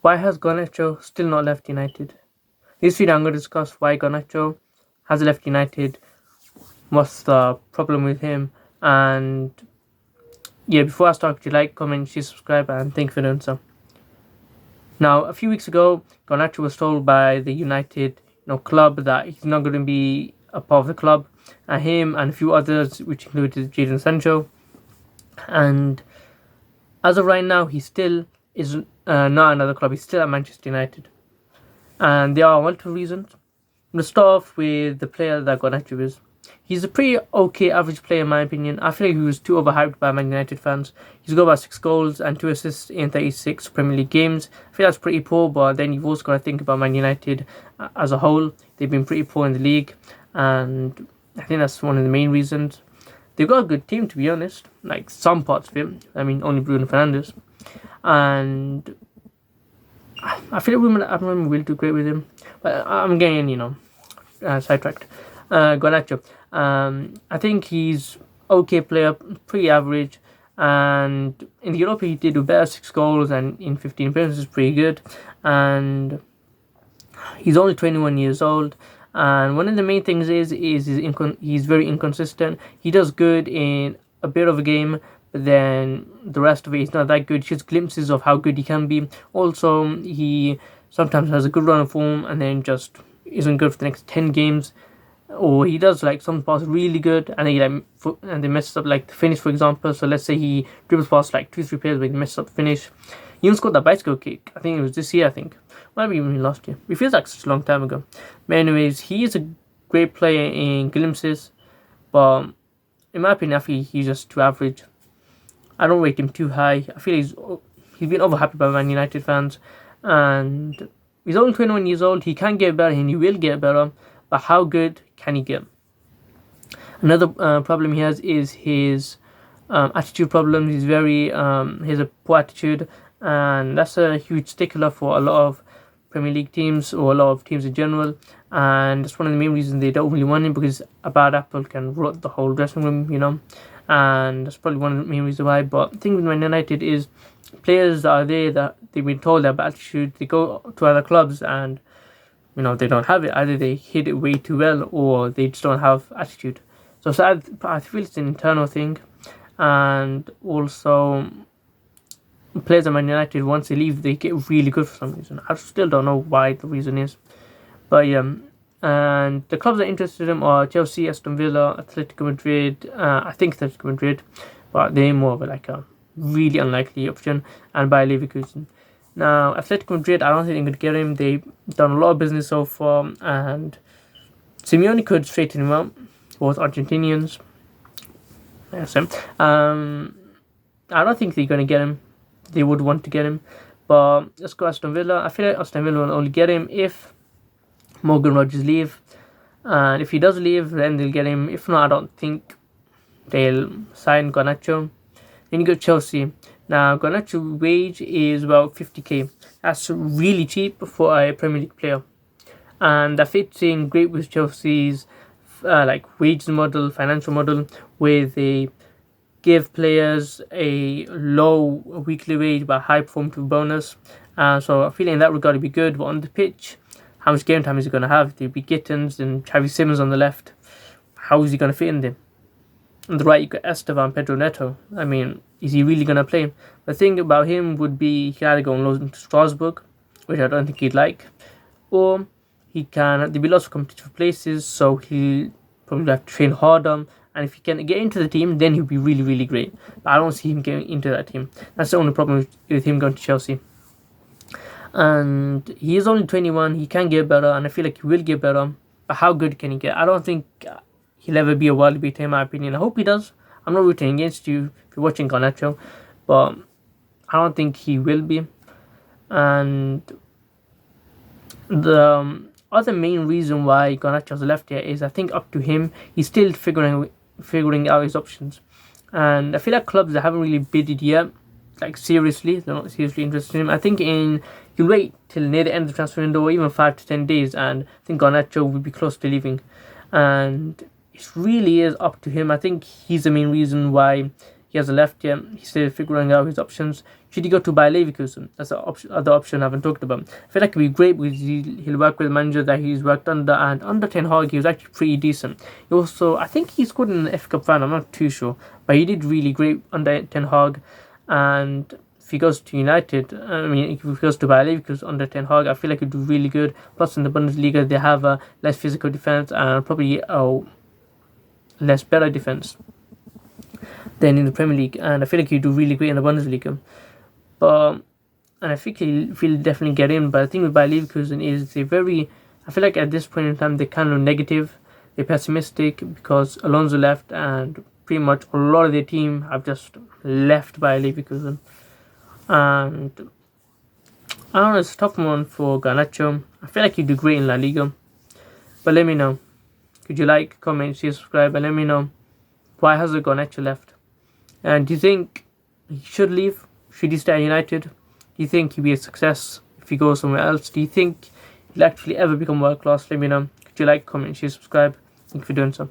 Why has Garnacho still not left United? This video I'm going to discuss why Garnacho has left United, what's the problem with him, and yeah, before I start, could you like, comment, share, subscribe, and thank you for doing so. Now, a few weeks ago, Garnacho was told by the United club that he's not going to be a part of the club, and him and a few others, which included Jadon Sancho. And as of right now, he still is not another club. He's still at Manchester United, and there are multiple reasons. I'm going to start off with the player that Garnacho is. He's a pretty okay average player in my opinion. I feel like he was too overhyped by Man United fans. He's got about 6 goals and 2 assists in 36 Premier League games. I feel that's pretty poor, but then you've also got to think about Man United as a whole. They've been pretty poor in the league, and I think that's one of the main reasons. They've got a good team, to be honest, like some parts of it. I mean, only Bruno Fernandes. And I feel like I remember will do great with him. But I'm getting, sidetracked. Garnacho. I think he's okay player, pretty average, and in the Europa he did do better, 6 goals and in 15 appearances, pretty good. And he's only 21 years old, and one of the main things is he's very inconsistent. He does good in a bit of a game, but then the rest of it he's not that good. Just glimpses of how good he can be. Also, he sometimes has a good run of form and then just isn't good for the next 10 games. Or he does like some passes really good, and then they mess up like the finish, for example. So let's say he dribbles past like 2-3 players, but he messes up the finish. He even scored that bicycle kick. I think it was this year. Might be even last year. It feels like such a long time ago. But anyways, he is a great player in glimpses, but in my opinion, I feel he's just too average. I don't rate him too high. I feel he's been overhyped by Man United fans, and he's only 21 years old. He can get better, and he will get better. But how good can he get? Another problem he has is his attitude problem. He has a poor attitude, and that's a huge stickler for a lot of Premier League teams or a lot of teams in general. And that's one of the main reasons they don't really want him, because a bad apple can rot the whole dressing room, and that's probably one of the main reasons why. But the thing with Man United is players that are there that they've been told they have attitude, they go to other clubs and they don't have it. Either they hit it way too well, or they just don't have attitude. So I feel it's an internal thing. And also, players at Man United, once they leave, they get really good for some reason. I still don't know why the reason is. But yeah, and the clubs that are interested in him are Chelsea, Aston Villa, Atletico Madrid, I think Atletico Madrid, but they're more of a really unlikely option, and Bayer Leverkusen. Now, Atletico Madrid, I don't think they're going to get him. They've done a lot of business so far, and Simeone could straighten him out. Both Argentinians. Yes, I don't think they're going to get him. They would want to get him. But let's go Aston Villa. I feel like Aston Villa will only get him if Morgan Rogers leave. And if he does leave, then they'll get him. If not, I don't think they'll sign Garnacho. Then you go Chelsea. Now, Garnacho's wage is about 50k. That's really cheap for a Premier League player, and that fits in great with Chelsea's wage model, financial model, where they give players a low weekly wage but high performance bonus. So I feel in that regard it'd be good. But on the pitch, how much game time is he going to have? There'll be Gittins and Xavi Simons on the left. How is he going to fit in there? On the right, you got Esteban, Pedro Neto. I mean, is he really going to play? The thing about him would be he can either go on loan to Strasbourg, which I don't think he'd like, or there'll be lots of competitive places, so he'll probably have to train harder. And if he can get into the team, then he'll be really, really great. But I don't see him getting into that team. That's the only problem with him going to Chelsea. And he is only 21. He can get better, and I feel like he will get better. But how good can he get? I don't think he'll ever be a world beater in my opinion. I hope he does. I'm not rooting against you if you're watching Garnacho, but I don't think he will be. And the other main reason why Garnacho's left here is I think up to him, he's still figuring out his options. And I feel like clubs that haven't really bidded yet, seriously, they're not seriously interested in him. I think you'll wait till near the end of the transfer window, or even 5 to 10 days, and I think Garnacho will be close to leaving. And it really is up to him. I think he's the main reason why he hasn't left yet. He's still figuring out his options. should he go to Bayer Leverkusen? That's the other option I haven't talked about. I feel like it'd be great because he'll work with a manager that he's worked under, and under Ten Hag he was actually pretty decent. He also, I think he scored in the FA Cup final, I'm not too sure, but he did really great under Ten Hag. And if he goes to United, if he goes to Bayer Leverkusen under Ten Hag, I feel like he'd do really good. Plus in the Bundesliga they have a less physical defense and probably a less better defense than in the Premier League, and I feel like he'd do really great in the Bundesliga. And I think he'll definitely get in. But the thing with Bayer Leverkusen is I feel like at this point in time they're kind of negative, they're pessimistic because Alonso left, and pretty much a lot of their team have just left Bayer Leverkusen. And I don't know, it's a tough one for Garnacho. I feel like he'd do great in La Liga. But let me know. Could you like, comment, share, subscribe, and let me know why has Garnacho left? And do you think he should leave? Should he stay at United? Do you think he'll be a success if he goes somewhere else? Do you think he'll actually ever become world class? Let me know. Could you like, comment, share, subscribe? Thank you for doing so.